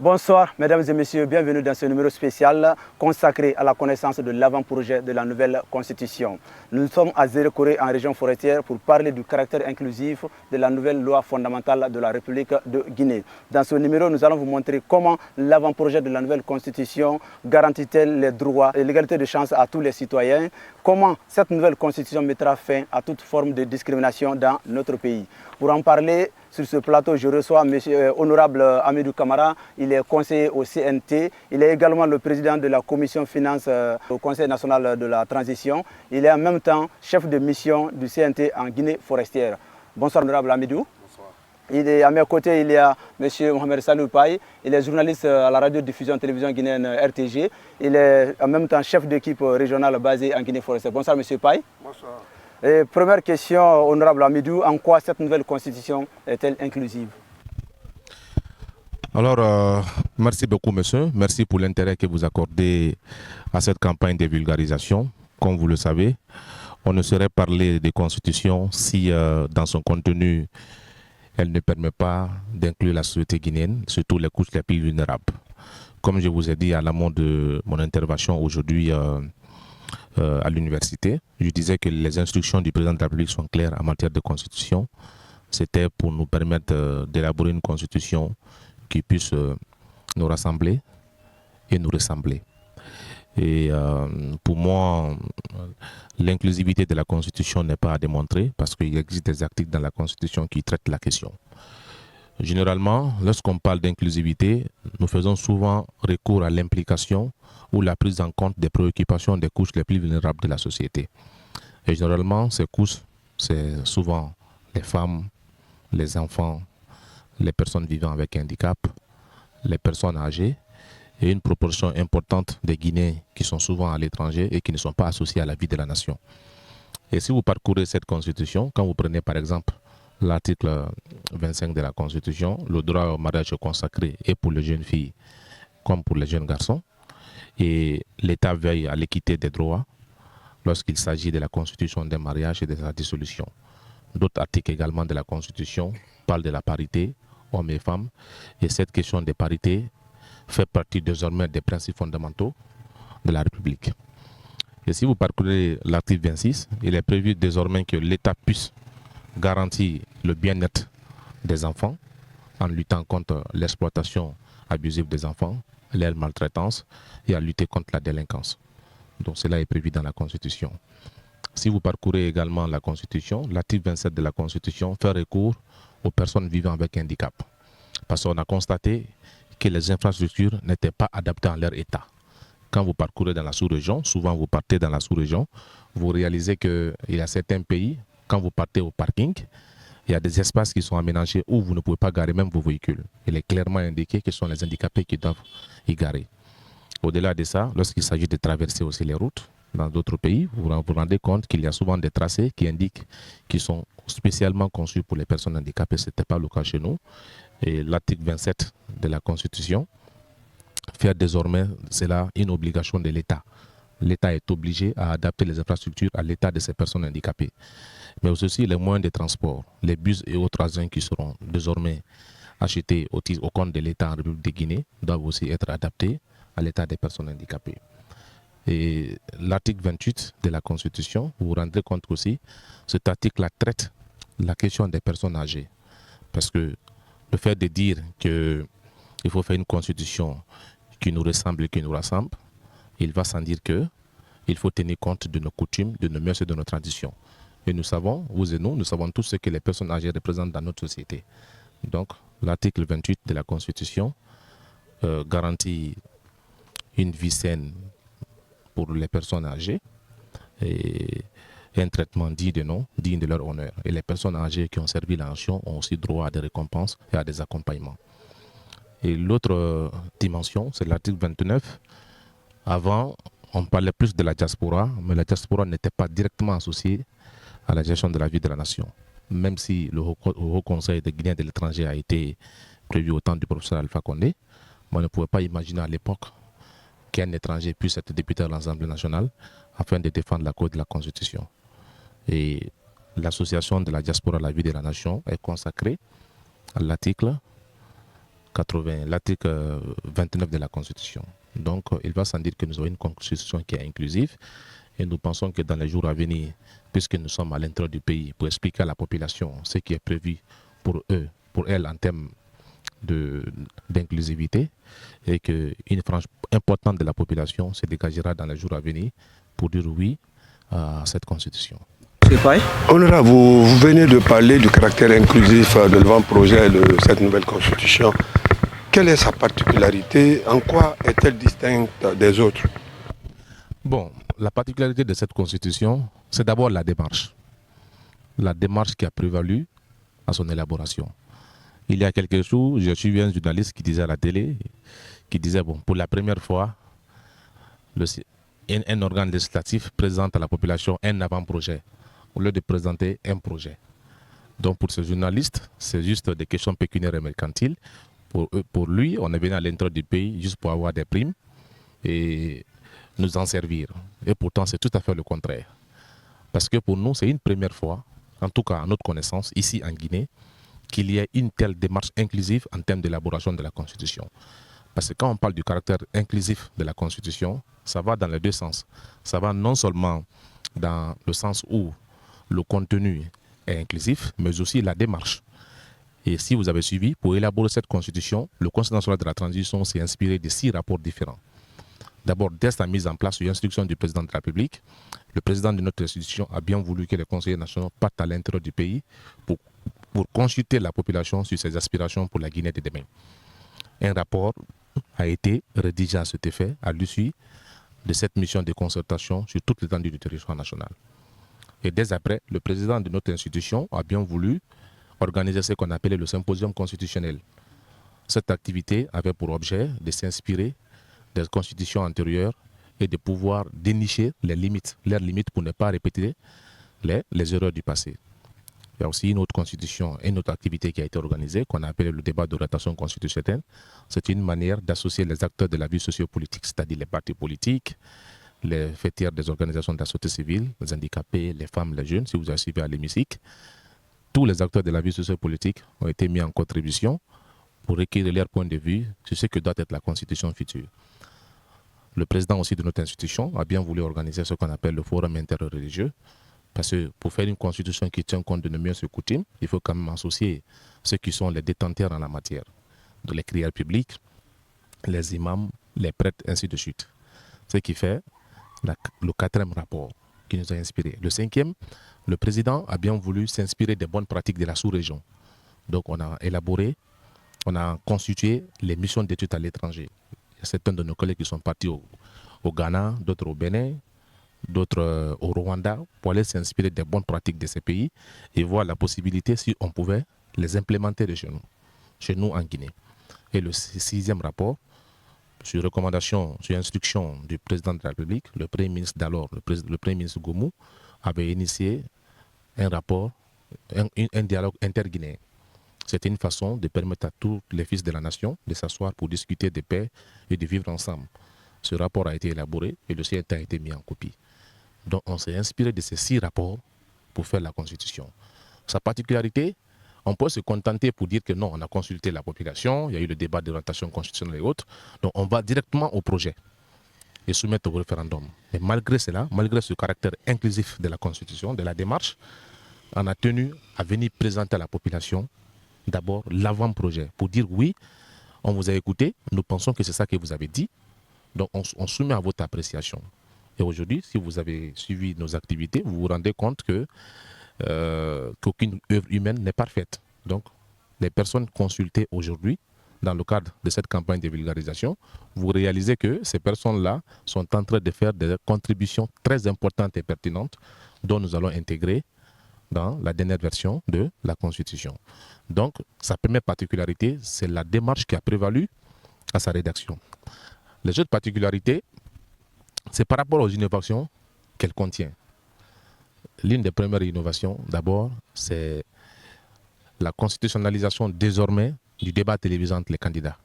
Bonsoir mesdames et messieurs, bienvenue dans ce numéro spécial consacré à la connaissance de l'avant-projet de la nouvelle constitution. Nous sommes à Zérekoré en région forestière pour parler du caractère inclusif de la nouvelle loi fondamentale de la République de Guinée. Dans ce numéro, nous allons vous montrer comment l'avant-projet de la nouvelle constitution garantit-elle les droits et l'égalité de chance à tous les citoyens, comment cette nouvelle constitution mettra fin à toute forme de discrimination dans notre pays. Pour en parler, sur ce plateau, je reçois M. Honorable Amidou Camara. Il est conseiller au CNT. Il est également le président de la commission finance au Conseil national de la transition. Il est en même temps chef de mission du CNT en Guinée forestière. Bonsoir, Honorable Amidou. Bonsoir. À mes côtés, il y a M. Mohamed Salou Paye. Il est journaliste à la radio-diffusion télévision guinéenne RTG. Il est en même temps chef d'équipe régionale basée en Guinée forestière. Bonsoir, M. Paye. Bonsoir. Et première question, honorable Amidou, en quoi cette nouvelle constitution est-elle inclusive? Alors, merci beaucoup, monsieur. Merci pour l'intérêt que vous accordez à cette campagne de vulgarisation. Comme vous le savez, on ne saurait parler de constitution si, dans son contenu, elle ne permet pas d'inclure la société guinéenne, surtout les couches les plus vulnérables. Comme je vous ai dit à l'amont de mon intervention aujourd'hui, à l'université, je disais que les instructions du président de la République sont claires en matière de constitution. C'était pour nous permettre d'élaborer une constitution qui puisse nous rassembler et nous ressembler. Et pour moi, l'inclusivité de la constitution n'est pas à démontrer parce qu'il existe des articles dans la constitution qui traitent la question. Généralement, lorsqu'on parle d'inclusivité, nous faisons souvent recours à l'implication ou la prise en compte des préoccupations des couches les plus vulnérables de la société. Et généralement, ces couches, c'est souvent les femmes, les enfants, les personnes vivant avec handicap, les personnes âgées et une proportion importante des Guinéens qui sont souvent à l'étranger et qui ne sont pas associés à la vie de la nation. Et si vous parcourez cette constitution, quand vous prenez par exemple l'article 25 de la Constitution, le droit au mariage est consacré et pour les jeunes filles comme pour les jeunes garçons. Et l'État veille à l'équité des droits lorsqu'il s'agit de la constitution d'un mariage et de sa dissolution. D'autres articles également de la Constitution parlent de la parité, hommes et femmes. Et cette question de parité fait partie désormais des principes fondamentaux de la République. Et si vous parcourez l'article 26, il est prévu désormais que l'État puisse garantir le bien-être des enfants en luttant contre l'exploitation abusive des enfants, leur maltraitance et à lutter contre la délinquance. Donc cela est prévu dans la Constitution. Si vous parcourez également la Constitution, l'article 27 de la Constitution fait recours aux personnes vivant avec handicap. Parce qu'on a constaté que les infrastructures n'étaient pas adaptées à leur état. Quand vous parcourez dans la sous-région, souvent vous partez dans la sous-région, vous réalisez qu'il y a certains pays, quand vous partez au parking, il y a des espaces qui sont aménagés où vous ne pouvez pas garer même vos véhicules. Il est clairement indiqué que ce sont les handicapés qui doivent y garer. Au-delà de ça, lorsqu'il s'agit de traverser aussi les routes dans d'autres pays, vous vous rendez compte qu'il y a souvent des tracés qui indiquent qu'ils sont spécialement conçus pour les personnes handicapées. Ce n'était pas le cas chez nous. Et l'article 27 de la Constitution fait désormais cela une obligation de l'État. L'État est obligé à adapter les infrastructures à l'état de ces personnes handicapées. Mais aussi les moyens de transport, les bus et autres agents qui seront désormais achetés au compte de l'État en République de Guinée doivent aussi être adaptés à l'état des personnes handicapées. Et l'article 28 de la Constitution, vous vous rendrez compte aussi, cet article traite la question des personnes âgées. Parce que le fait de dire qu'il faut faire une constitution qui nous ressemble et qui nous rassemble, il va sans dire qu'il faut tenir compte de nos coutumes, de nos mœurs et de nos traditions. Et nous savons, vous et nous savons tous ce que les personnes âgées représentent dans notre société. Donc, l'article 28 de la Constitution garantit une vie saine pour les personnes âgées et un traitement digne de leur honneur. Et les personnes âgées qui ont servi la nation ont aussi droit à des récompenses et à des accompagnements. Et l'autre dimension, c'est l'article 29. Avant, on parlait plus de la diaspora, mais la diaspora n'était pas directement associée à la gestion de la vie de la nation. Même si le Haut Conseil des Guinéens de l'étranger a été prévu au temps du professeur Alpha Condé, on ne pouvait pas imaginer à l'époque qu'un étranger puisse être député à l'Assemblée nationale afin de défendre la cause de la Constitution. Et l'association de la diaspora à la vie de la nation est consacrée à l'article l'article 29 de la Constitution. Donc, il va sans dire que nous avons une Constitution qui est inclusive et nous pensons que dans les jours à venir, puisque nous sommes à l'intérieur du pays, pour expliquer à la population ce qui est prévu pour eux, pour elle en termes d'inclusivité, et qu'une frange importante de la population se dégagera dans les jours à venir pour dire oui à cette Constitution. Honorable, vous venez de parler du caractère inclusif de l'avant-projet de cette nouvelle Constitution. Quelle est sa particularité? En quoi est-elle distincte des autres? Bon, la particularité de cette Constitution, c'est d'abord la démarche. La démarche qui a prévalu à son élaboration. Il y a quelques jours, j'ai suivi un journaliste qui disait à la télé, qui disait, bon, pour la première fois, un organe législatif présente à la population un avant-projet, au lieu de présenter un projet. Donc pour ce journaliste, c'est juste des questions pécuniaires et mercantiles. Pour lui, on est venu à l'intérieur du pays juste pour avoir des primes et nous en servir. Et pourtant, c'est tout à fait le contraire. Parce que pour nous, c'est une première fois, en tout cas à notre connaissance, ici en Guinée, qu'il y ait une telle démarche inclusive en termes d'élaboration de la Constitution. Parce que quand on parle du caractère inclusif de la Constitution, ça va dans les deux sens. Ça va non seulement dans le sens où le contenu est inclusif, mais aussi la démarche. Et si vous avez suivi, pour élaborer cette Constitution, le Conseil national de la transition s'est inspiré de 6 rapports différents. D'abord, dès sa mise en place sur instruction du président de la République, le président de notre institution a bien voulu que les conseillers nationaux partent à l'intérieur du pays pour consulter la population sur ses aspirations pour la Guinée de demain. Un rapport a été rédigé à cet effet à l'issue de cette mission de concertation sur toute l'étendue du territoire national. Et dès après, le président de notre institution a bien voulu organiser ce qu'on appelait le symposium constitutionnel. Cette activité avait pour objet de s'inspirer des constitutions antérieures et de pouvoir dénicher leurs limites pour ne pas répéter les erreurs du passé. Il y a aussi une autre constitution, une autre activité qui a été organisée, qu'on a appelé le débat d'orientation constitutionnelle. C'est une manière d'associer les acteurs de la vie sociopolitique, c'est-à-dire les partis politiques, les fêtières des organisations de la société civile, les handicapés, les femmes, les jeunes, si vous avez suivi à l'hémicycle. Tous les acteurs de la vie sociopolitique ont été mis en contribution pour recueillir leur point de vue sur ce que doit être la constitution future. Le président aussi de notre institution a bien voulu organiser ce qu'on appelle le forum interreligieux, parce que pour faire une constitution qui tient compte de nos mœurs et coutumes, il faut quand même associer ceux qui sont les détenteurs en la matière, de les crières publiques, les imams, les prêtres, ainsi de suite. Ce qui fait le 4e rapport qui nous a inspiré. Le 5e, le président a bien voulu s'inspirer des bonnes pratiques de la sous-région. Donc on a constitué les missions d'études à l'étranger. Il y a certains de nos collègues qui sont partis au Ghana, d'autres au Bénin, d'autres au Rwanda, pour aller s'inspirer des bonnes pratiques de ces pays et voir la possibilité si on pouvait les implémenter de chez nous en Guinée. Et le 6e rapport, sur recommandation, sur instruction du président de la République, le Premier ministre d'alors, le Premier ministre Goumou, avait initié un rapport, un dialogue interguinéen. C'était une façon de permettre à tous les fils de la nation de s'asseoir pour discuter de paix et de vivre ensemble. Ce rapport a été élaboré et le CNT a été mis en copie. Donc on s'est inspiré de ces 6 rapports pour faire la Constitution. Sa particularité, on peut se contenter pour dire que non, on a consulté la population, il y a eu le débat d'orientation constitutionnelle et autres, donc on va directement au projet et soumettre au référendum. Mais malgré cela, malgré ce caractère inclusif de la Constitution, de la démarche, on a tenu à venir présenter à la population d'abord l'avant-projet pour dire oui, on vous a écouté, nous pensons que c'est ça que vous avez dit, donc on soumet à votre appréciation. Et aujourd'hui, si vous avez suivi nos activités, vous vous rendez compte qu'aucune œuvre humaine n'est parfaite. Donc, les personnes consultées aujourd'hui, dans le cadre de cette campagne de vulgarisation, vous réalisez que ces personnes-là sont en train de faire des contributions très importantes et pertinentes dont nous allons intégrer dans la dernière version de la Constitution. Donc, sa première particularité, c'est la démarche qui a prévalu à sa rédaction. Les autres particularités, c'est par rapport aux innovations qu'elle contient. L'une des premières innovations, d'abord, c'est la constitutionnalisation désormais du débat télévisé entre les candidats.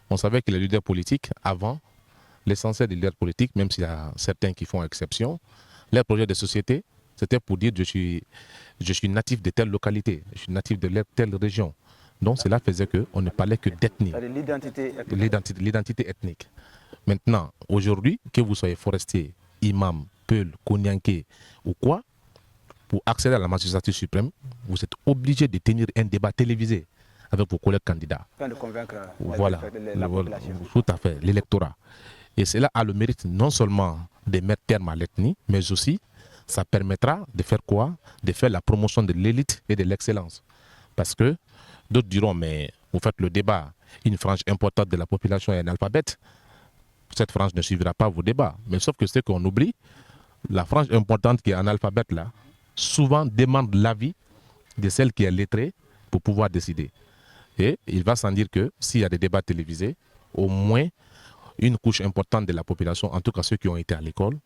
On savait que les leaders politiques, avant, l'essentiel des leaders politiques, même s'il y a certains qui font exception, leur projet de société, c'était pour dire je suis natif de telle localité, je suis natif de telle région. Donc cela faisait qu'on ne parlait que d'ethnie. L'identité ethnique. Maintenant, aujourd'hui, que vous soyez forestier, imam, peul, konyanké ou quoi, pour accéder à la magistrature suprême, vous êtes obligé de tenir un débat télévisé avec vos collègues candidats. Afin de convaincre voilà, la population. Tout à fait, l'électorat. Et cela a le mérite non seulement de mettre terme à l'ethnie, mais aussi ça permettra de faire quoi? De faire la promotion de l'élite et de l'excellence. Parce que d'autres diront, mais vous faites le débat, une frange importante de la population est analphabète, cette frange ne suivra pas vos débats. Mais sauf que c'est qu'on oublie, la frange importante qui est analphabète là, souvent demande l'avis de celle qui est lettrée pour pouvoir décider. Et il va sans dire que s'il y a des débats télévisés, au moins une couche importante de la population, en tout cas ceux qui ont été à l'école,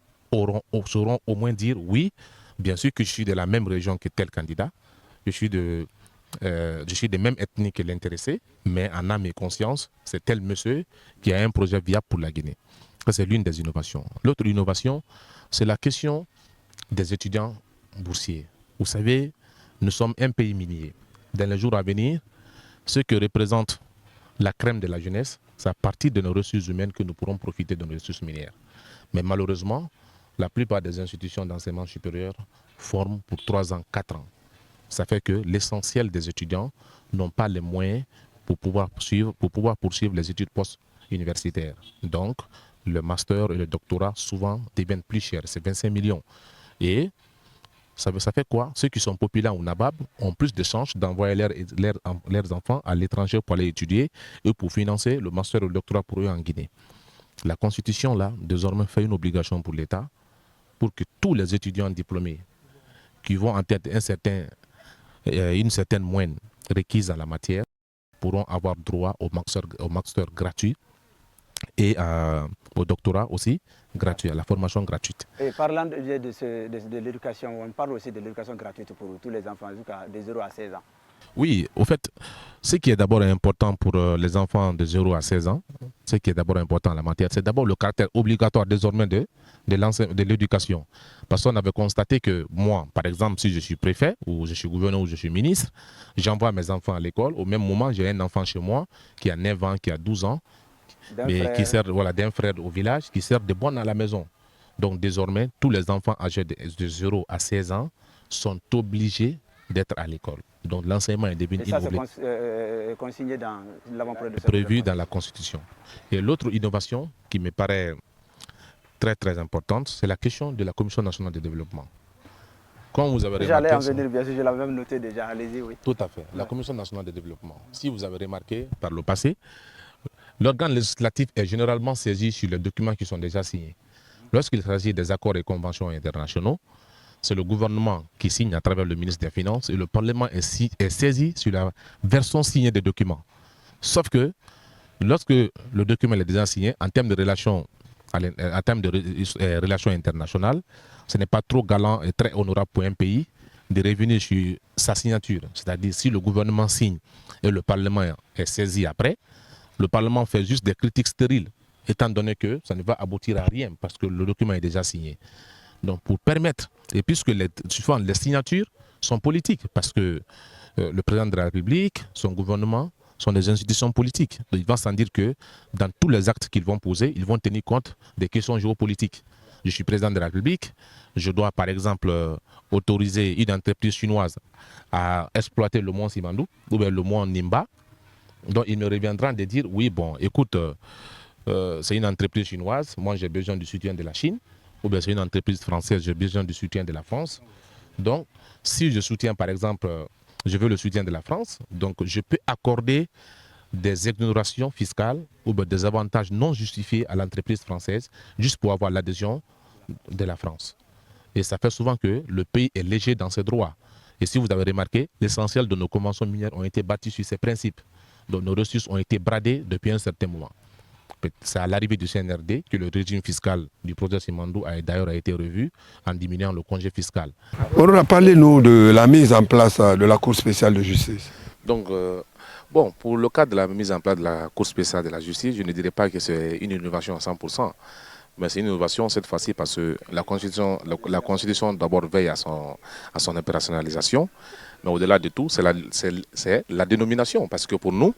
sauront au moins dire oui, bien sûr que je suis de la même région que tel candidat, je suis de même ethnie que l'intéressé, mais en âme et conscience, c'est tel monsieur qui a un projet viable pour la Guinée. C'est l'une des innovations. L'autre innovation, c'est la question des étudiants boursiers. Vous savez, nous sommes un pays minier. Dans les jours à venir, ce que représente la crème de la jeunesse, c'est à partir de nos ressources humaines que nous pourrons profiter de nos ressources minières. Mais malheureusement, la plupart des institutions d'enseignement supérieur forment pour 3 ans, 4 ans. Ça fait que l'essentiel des étudiants n'ont pas les moyens pour pouvoir poursuivre les études post-universitaires. Donc, le master et le doctorat souvent deviennent plus chers, c'est 25 millions. Et ça fait quoi? Ceux qui sont populaires ou NABAB ont plus de chances d'envoyer leurs enfants à l'étranger pour aller étudier et pour financer le master et le doctorat pour eux en Guinée. La Constitution, là, désormais, fait une obligation pour l'État pour que tous les étudiants diplômés qui vont en tête une certaine moyenne requise à la matière pourront avoir droit au master gratuit et au doctorat aussi gratuit, à la formation gratuite. Et parlant de l'éducation, on parle aussi de l'éducation gratuite pour tous les enfants de 0 à 16 ans. Oui, au fait, ce qui est d'abord important pour les enfants de 0 à 16 ans, ce qui est d'abord important en la matière, c'est d'abord le caractère obligatoire désormais de l'éducation. Parce qu'on avait constaté que moi, par exemple, si je suis préfet, ou je suis gouverneur, ou je suis ministre, j'envoie mes enfants à l'école. Au même moment, j'ai un enfant chez moi qui a 9 ans, qui a 12 ans, mais qui sert d'un frère au village, qui sert de bonne à la maison. Donc désormais, tous les enfants âgés de 0 à 16 ans sont obligés d'être à l'école. Donc l'enseignement est devenu obligatoire. C'est consigné dans l'avant-projet de prévu dans la Constitution. Et l'autre innovation qui me paraît très très importante, c'est la question de la Commission nationale de développement. Comme vous avez remarqué, j'allais en venir, bien sûr, je l'avais même noté déjà, allez-y, oui. Tout à fait. La Commission nationale de développement. Si vous avez remarqué par le passé, l'organe législatif est généralement saisi sur les documents qui sont déjà signés. Lorsqu'il s'agit des accords et conventions internationaux, c'est le gouvernement qui signe à travers le ministre des Finances et le Parlement est saisi sur la version signée des documents. Sauf que lorsque le document est déjà signé, en termes de relations internationales, ce n'est pas trop galant et très honorable pour un pays de revenir sur sa signature. C'est-à-dire si le gouvernement signe et le Parlement est saisi après, le Parlement fait juste des critiques stériles, étant donné que ça ne va aboutir à rien parce que le document est déjà signé. Donc pour permettre, et puisque les signatures sont politiques, parce que le président de la République, son gouvernement, sont des institutions politiques. Donc, il va sans dire que dans tous les actes qu'ils vont poser, ils vont tenir compte des questions géopolitiques. Je suis président de la République, je dois par exemple autoriser une entreprise chinoise à exploiter le mont Simandou ou bien le mont Nimba. Donc il me reviendra de dire, oui bon, écoute, c'est une entreprise chinoise, moi j'ai besoin du soutien de la Chine, ou bien c'est une entreprise française, j'ai besoin du soutien de la France. Donc si je soutiens par exemple, je veux le soutien de la France, donc je peux accorder des exonérations fiscales ou bien des avantages non justifiés à l'entreprise française juste pour avoir l'adhésion de la France. Et ça fait souvent que le pays est léger dans ses droits. Et si vous avez remarqué, l'essentiel de nos conventions minières ont été bâties sur ces principes. Donc nos ressources ont été bradées depuis un certain moment. C'est à l'arrivée du CNRD que le régime fiscal du projet Simandou a d'ailleurs été revu en diminuant le congé fiscal. On a parlé, nous, de la mise en place de la Cour spéciale de justice. Donc, bon, pour le cas de la mise en place de la Cour spéciale de la justice, je ne dirais pas que c'est une innovation à 100%. Mais c'est une innovation cette fois-ci parce que la Constitution d'abord veille à son opérationnalisation. Mais au-delà de tout, c'est la dénomination. Parce que pour nous,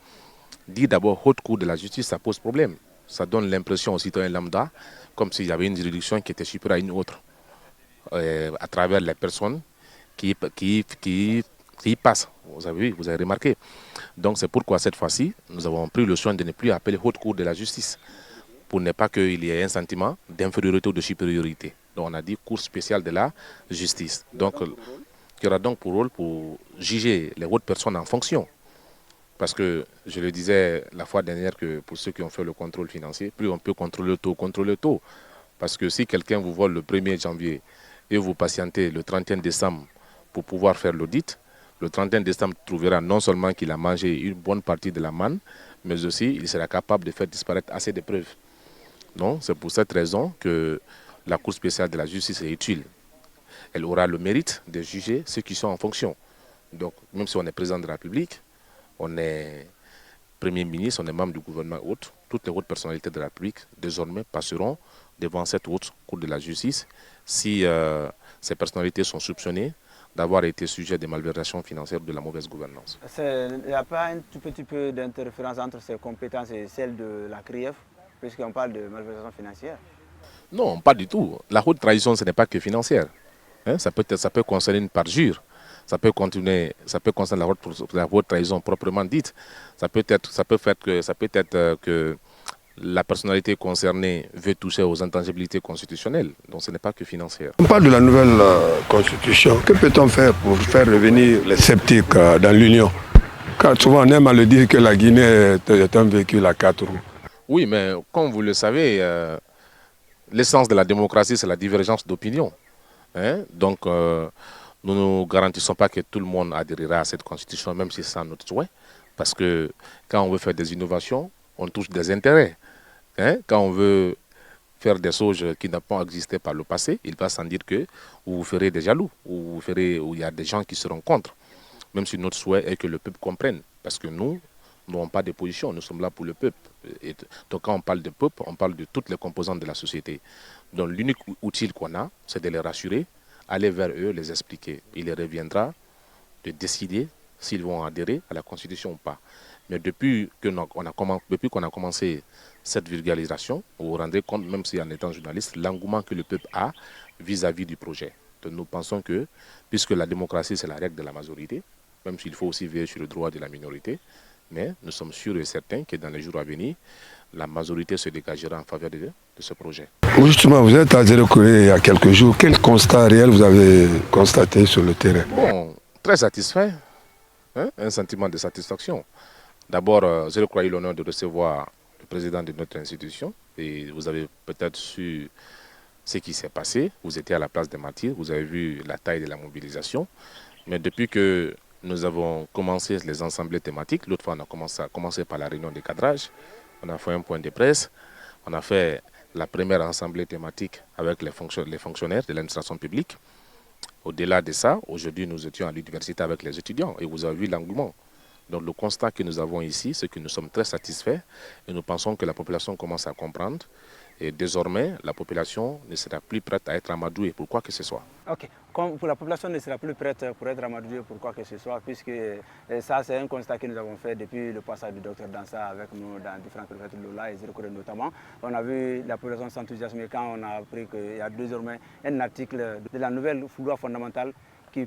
dire d'abord haute cour de la justice, ça pose problème. Ça donne l'impression aux citoyens lambda comme s'il y avait une juridiction qui était supérieure à une autre, à travers les personnes qui y passent. Vous avez vu, vous avez remarqué. Donc c'est pourquoi cette fois-ci, nous avons pris le soin de ne plus appeler haute cour de la justice, pour ne pas qu'il y ait un sentiment d'infériorité ou de supériorité. Donc on a dit cour spéciale de la justice. Donc qui aura donc pour rôle pour juger les hautes personnes en fonction. Parce que je le disais la fois dernière que pour ceux qui ont fait le contrôle financier, plus on peut contrôler le taux. Parce que si quelqu'un vous vole le 1er janvier et vous patientez le 31 décembre pour pouvoir faire l'audit, le 31 décembre trouvera non seulement qu'il a mangé une bonne partie de la manne, mais aussi il sera capable de faire disparaître assez de preuves. Donc c'est pour cette raison que la Cour spéciale de la justice est utile. Elle aura le mérite de juger ceux qui sont en fonction. Donc même si on est président de la République, on est Premier ministre, on est membre du gouvernement haute, toutes les hautes personnalités de la République désormais passeront devant cette haute cour de la justice si ces personnalités sont soupçonnées d'avoir été sujet des malversations financières ou de la mauvaise gouvernance. Il n'y a pas un tout petit peu d'interférence entre ces compétences et celles de la CRIEF, puisqu'on parle de malversation financière? Non, pas du tout. La haute trahison, ce n'est pas que financière. Hein, ça peut concerner une parjure. Ça peut concerner la haute trahison proprement dite. Ça peut être que la personnalité concernée veut toucher aux intangibilités constitutionnelles. Donc ce n'est pas que financière. On parle de la nouvelle constitution. Que peut-on faire pour faire revenir les sceptiques dans l'Union? Car souvent on aime à le dire que la Guinée est un véhicule à 4 roues. Oui, mais comme vous le savez, l'essence de la démocratie, c'est la divergence d'opinion. Hein? Donc nous ne garantissons pas que tout le monde adhérera à cette constitution, même si c'est notre souhait. Parce que quand on veut faire des innovations, on touche des intérêts. Hein? Quand on veut faire des choses qui n'ont pas existé par le passé, il va sans dire que vous ferez des jaloux, ou il y a des gens qui seront contre. Même si notre souhait est que le peuple comprenne. Parce que nous n'avons pas de position, nous sommes là pour le peuple. Et donc quand on parle de peuple, on parle de toutes les composantes de la société. Donc l'unique outil qu'on a, c'est de les rassurer, aller vers eux, les expliquer. Il les reviendra de décider s'ils vont adhérer à la Constitution ou pas. Mais depuis qu'on a commencé cette vulgarisation, vous vous rendrez compte, même si en étant journaliste, l'engouement que le peuple a vis-à-vis du projet. Donc nous pensons que, puisque la démocratie c'est la règle de la majorité, même s'il faut aussi veiller sur le droit de la minorité, mais nous sommes sûrs et certains que dans les jours à venir, la majorité se dégagera en faveur de ce projet. Justement, vous êtes à Zéro-Corée il y a quelques jours. Quel constat réel vous avez constaté sur le terrain? Bon, très satisfait, hein? Un sentiment de satisfaction. D'abord, j'ai eu l'honneur de recevoir le président de notre institution et vous avez peut-être su ce qui s'est passé. Vous étiez à la place des martyrs, vous avez vu la taille de la mobilisation. Mais depuis que nous avons commencé les assemblées thématiques, l'autre fois on a commencé par la réunion de cadrage, on a fait un point de presse, on a fait la première assemblée thématique avec les fonctionnaires de l'administration publique. Au-delà de ça, aujourd'hui nous étions à l'université avec les étudiants et vous avez vu l'engouement. Donc le constat que nous avons ici, c'est que nous sommes très satisfaits et nous pensons que la population commence à comprendre. Et désormais, la population ne sera plus prête à être amadouée pour quoi que ce soit. Ok, comme pour la population ne sera plus prête pour être amadouée pour quoi que ce soit, puisque ça c'est un constat que nous avons fait depuis le passage du docteur Dansa avec nous dans différentes préfectures de Lola et Zéro-Corée notamment. On a vu la population s'enthousiasmer quand on a appris qu'il y a désormais un article de la nouvelle loi fondamentale qui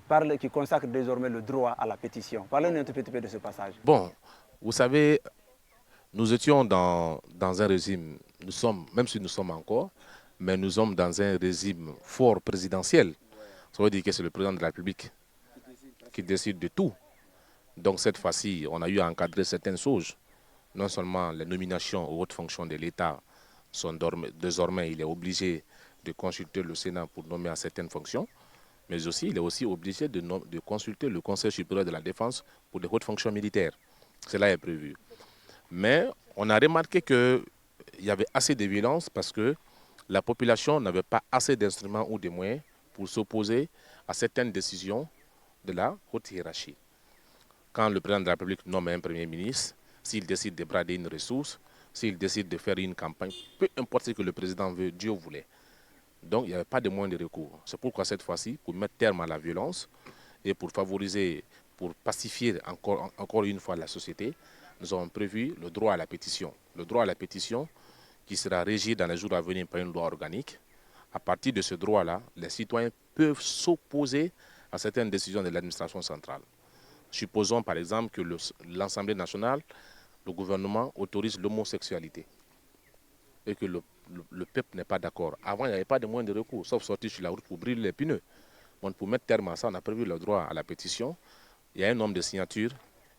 consacre désormais le droit à la pétition. Parlez-nous un tout petit peu de ce passage. Bon, vous savez, nous étions dans un régime, même si nous sommes encore, mais nous sommes dans un régime fort présidentiel. Ça veut dire que c'est le président de la République qui décide de tout. Donc cette fois-ci, on a eu à encadrer certaines choses. Non seulement les nominations aux hautes fonctions de l'État sont désormais, il est obligé de consulter le Sénat pour nommer à certaines fonctions, mais aussi il est aussi obligé de consulter le Conseil supérieur de la défense pour des hautes fonctions militaires. Cela est prévu. Mais on a remarqué qu'il y avait assez de violence parce que la population n'avait pas assez d'instruments ou de moyens pour s'opposer à certaines décisions de la haute hiérarchie. Quand le président de la République nomme un premier ministre, s'il décide de brader une ressource, s'il décide de faire une campagne, peu importe ce que le président veut, Dieu voulait. Donc il n'y avait pas de moyen de recours. C'est pourquoi cette fois-ci, pour mettre terme à la violence et pour pour pacifier encore une fois la société, nous avons prévu le droit à la pétition. Le droit à la pétition qui sera régi dans les jours à venir par une loi organique. À partir de ce droit-là, les citoyens peuvent s'opposer à certaines décisions de l'administration centrale. Supposons par exemple que l'Assemblée nationale, le gouvernement autorise l'homosexualité et que le peuple n'est pas d'accord. Avant, il n'y avait pas de moyen de recours, sauf sortir sur la route pour brûler les pneus. Donc, pour mettre terme à ça, on a prévu le droit à la pétition. Il y a un nombre de signatures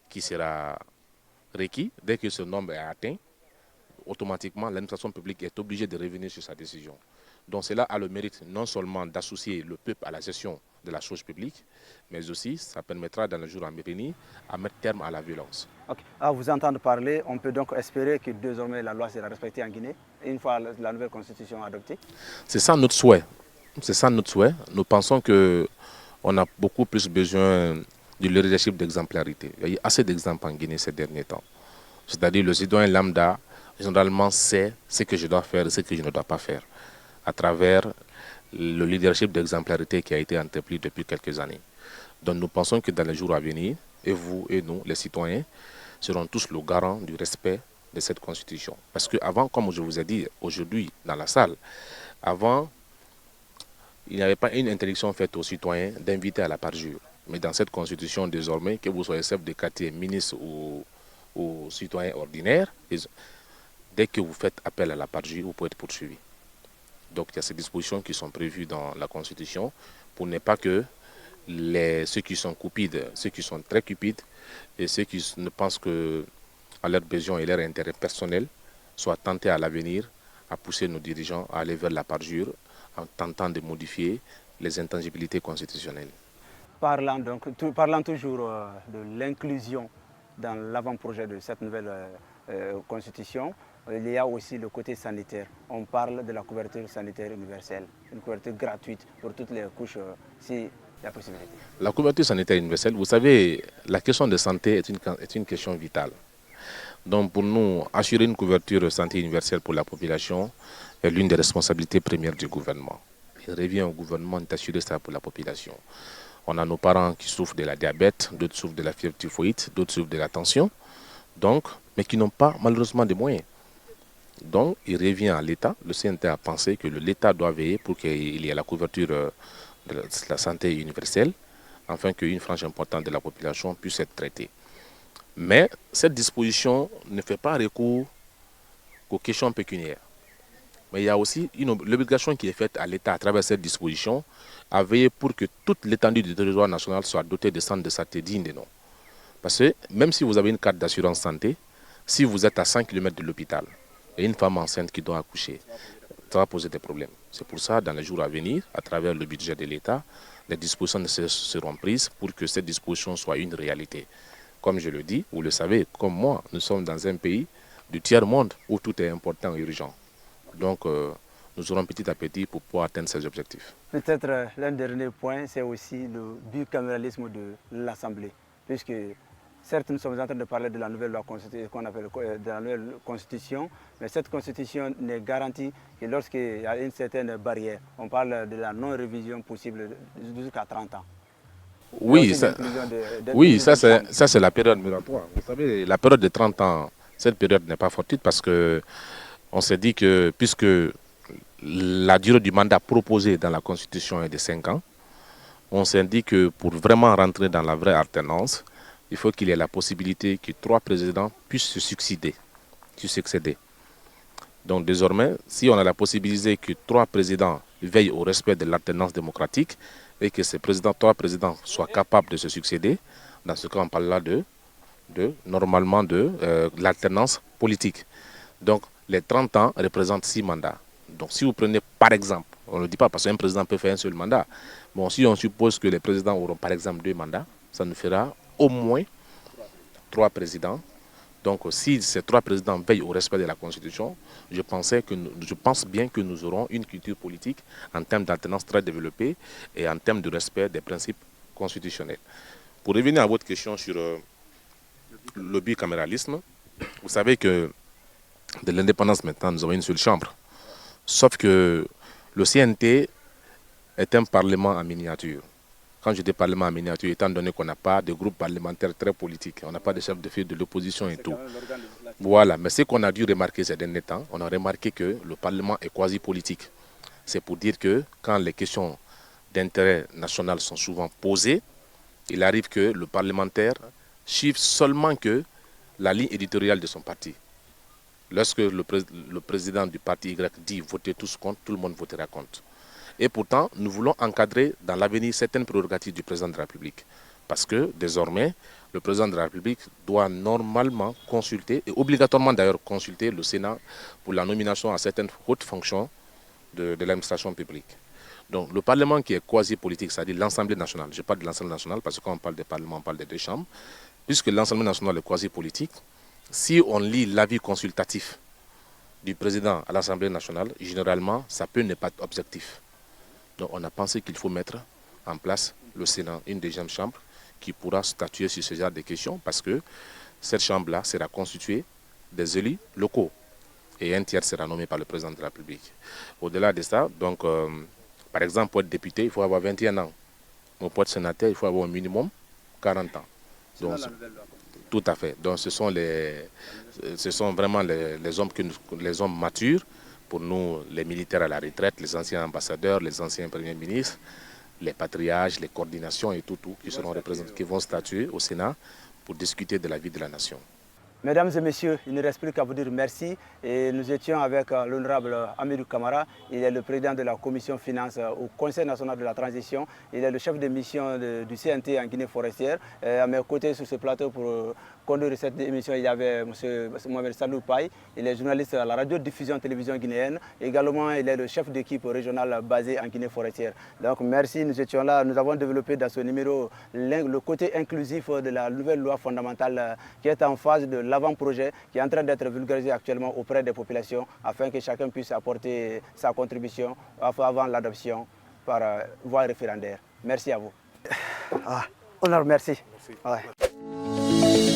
qui sera requis. Dès que ce nombre est atteint, automatiquement, l'administration publique est obligée de revenir sur sa décision. Donc cela a le mérite non seulement d'associer le peuple à la gestion de la chose publique, mais aussi ça permettra dans le jour à venir à mettre terme à la violence. Okay. À vous entendre parler, on peut donc espérer que désormais la loi sera respectée en Guinée, une fois la nouvelle constitution adoptée? C'est ça notre souhait. C'est ça notre souhait. Nous pensons qu'on a beaucoup plus besoin du leadership d'exemplarité. Il y a eu assez d'exemples en Guinée ces derniers temps. C'est-à-dire le citoyen lambda, généralement, sait ce que je dois faire et ce que je ne dois pas faire, à travers le leadership d'exemplarité qui a été entrepris depuis quelques années. Donc nous pensons que dans les jours à venir, et vous et nous, les citoyens, seront tous le garant du respect de cette constitution. Parce qu'avant, comme je vous ai dit aujourd'hui dans la salle, avant, il n'y avait pas une interdiction faite aux citoyens d'inviter à la parjure. Mais dans cette constitution, désormais, que vous soyez chef de quartier, ministre ou citoyen ordinaire, dès que vous faites appel à la parjure, vous pouvez être poursuivi. Donc il y a ces dispositions qui sont prévues dans la Constitution pour ne pas que ceux qui sont cupides, ceux qui sont très cupides et ceux qui ne pensent qu'à leurs besoins et leurs intérêts personnels soient tentés à l'avenir à pousser nos dirigeants à aller vers la parjure en tentant de modifier les intangibilités constitutionnelles. Parlant toujours de l'inclusion dans l'avant-projet de cette nouvelle constitution, il y a aussi le côté sanitaire. On parle de la couverture sanitaire universelle, une couverture gratuite pour toutes les couches, si la possibilité. La couverture sanitaire universelle, vous savez, la question de santé est une question vitale. Donc pour nous, assurer une couverture santé universelle pour la population est l'une des responsabilités premières du gouvernement. Il revient au gouvernement d'assurer ça pour la population. On a nos parents qui souffrent de la diabète, d'autres souffrent de la fièvre typhoïde, d'autres souffrent de la tension, mais qui n'ont pas malheureusement de moyens. Donc, il revient à l'État, le CNT a pensé que l'État doit veiller pour qu'il y ait la couverture de la santé universelle, afin qu'une frange importante de la population puisse être traitée. Mais cette disposition ne fait pas recours aux questions pécuniaires. Mais il y a aussi l'obligation qui est faite à l'État à travers cette disposition à veiller pour que toute l'étendue du territoire national soit dotée de centres de santé dignes de nom. Parce que même si vous avez une carte d'assurance santé, si vous êtes à 100 km de l'hôpital, et une femme enceinte qui doit accoucher, ça va poser des problèmes. C'est pour ça, dans les jours à venir, à travers le budget de l'État, les dispositions seront prises pour que cette disposition soit une réalité. Comme je le dis, vous le savez, comme moi, nous sommes dans un pays du tiers-monde où tout est important et urgent. Donc, nous aurons petit à petit pour pouvoir atteindre ces objectifs. Peut-être l'un dernier point, c'est aussi le bicaméralisme de l'Assemblée, puisque certes, nous sommes en train de parler de la nouvelle loi qu'on appelle de la nouvelle constitution, mais cette constitution n'est garantie que lorsqu'il y a une certaine barrière. On parle de la non-révision possible jusqu'à 30 ans. Oui, ça c'est la période migratoire. Vous savez, la période de 30 ans, cette période n'est pas fortuite parce qu'on s'est dit que puisque la durée du mandat proposé dans la constitution est de 5 ans, on s'est dit que pour vraiment rentrer dans la vraie alternance, il faut qu'il y ait la possibilité que 3 présidents puissent se succéder. Donc désormais, si on a la possibilité que 3 présidents veillent au respect de l'alternance démocratique et que ces 3 présidents soient capables de se succéder, dans ce cas on parle là normalement de l'alternance politique. Donc les 30 ans représentent 6 mandats. Donc si vous prenez par exemple, on ne le dit pas parce qu'un président peut faire un seul mandat, bon, si on suppose que les présidents auront par exemple 2 mandats, ça nous fera au moins 3 présidents. Donc si ces 3 présidents veillent au respect de la Constitution, je pense bien que nous aurons une culture politique en termes d'alternance très développée et en termes de respect des principes constitutionnels. Pour revenir à votre question sur le bicaméralisme, vous savez que de l'indépendance maintenant, nous avons une seule chambre. Sauf que le CNT est un parlement en miniature. Quand je dis parlement en miniature, étant donné qu'on n'a pas de groupe parlementaire très politique, on n'a pas de chef de file de l'opposition et tout. Voilà, mais ce qu'on a dû remarquer ces derniers temps, on a remarqué que le parlement est quasi politique. C'est pour dire que quand les questions d'intérêt national sont souvent posées, il arrive que le parlementaire chiffre seulement que la ligne éditoriale de son parti. Lorsque le président du parti Y dit votez tous contre, tout le monde votera contre. Et pourtant, nous voulons encadrer dans l'avenir certaines prérogatives du président de la République. Parce que désormais, le président de la République doit normalement consulter, et obligatoirement d'ailleurs consulter le Sénat pour la nomination à certaines hautes fonctions de l'administration publique. Donc le Parlement qui est quasi-politique, c'est-à-dire l'Assemblée nationale, je parle de l'Assemblée nationale parce que quand on parle des parlements, on parle des deux chambres, puisque l'Assemblée nationale est quasi-politique, si on lit l'avis consultatif du président à l'Assemblée nationale, généralement, ça peut ne pas être objectif. Donc on a pensé qu'il faut mettre en place le Sénat, une deuxième chambre, qui pourra statuer sur ce genre de questions, parce que cette chambre-là sera constituée des élus locaux, et un tiers sera nommé par le président de la République. Au-delà de ça, donc, par exemple, pour être député, il faut avoir 21 ans. Pour être sénateur, il faut avoir au minimum 40 ans. Donc, tout à fait. Donc ce sont vraiment les hommes matures, pour nous, les militaires à la retraite, les anciens ambassadeurs, les anciens premiers ministres, les patriarches, les coordinations et tout qui seront représentés, qui vont statuer au Sénat pour discuter de la vie de la nation. Mesdames et messieurs, il ne reste plus qu'à vous dire merci. Et nous étions avec l'honorable Amirou Kamara. Il est le président de la commission finance au Conseil national de la transition. Il est le chef de mission du CNT en Guinée forestière. À mes côtés sur ce plateau pour conduire cette émission, il y avait M. Mohamed Salou Paye. Il est journaliste à la radio-diffusion télévision guinéenne. Également, il est le chef d'équipe régionale basé en Guinée forestière. Donc merci, nous étions là. Nous avons développé dans ce numéro le côté inclusif de la nouvelle loi fondamentale qui est en phase de l'avant-projet, qui est en train d'être vulgarisé actuellement auprès des populations afin que chacun puisse apporter sa contribution avant l'adoption par voie référendaire. Merci à vous. Honneur, merci. Ouais.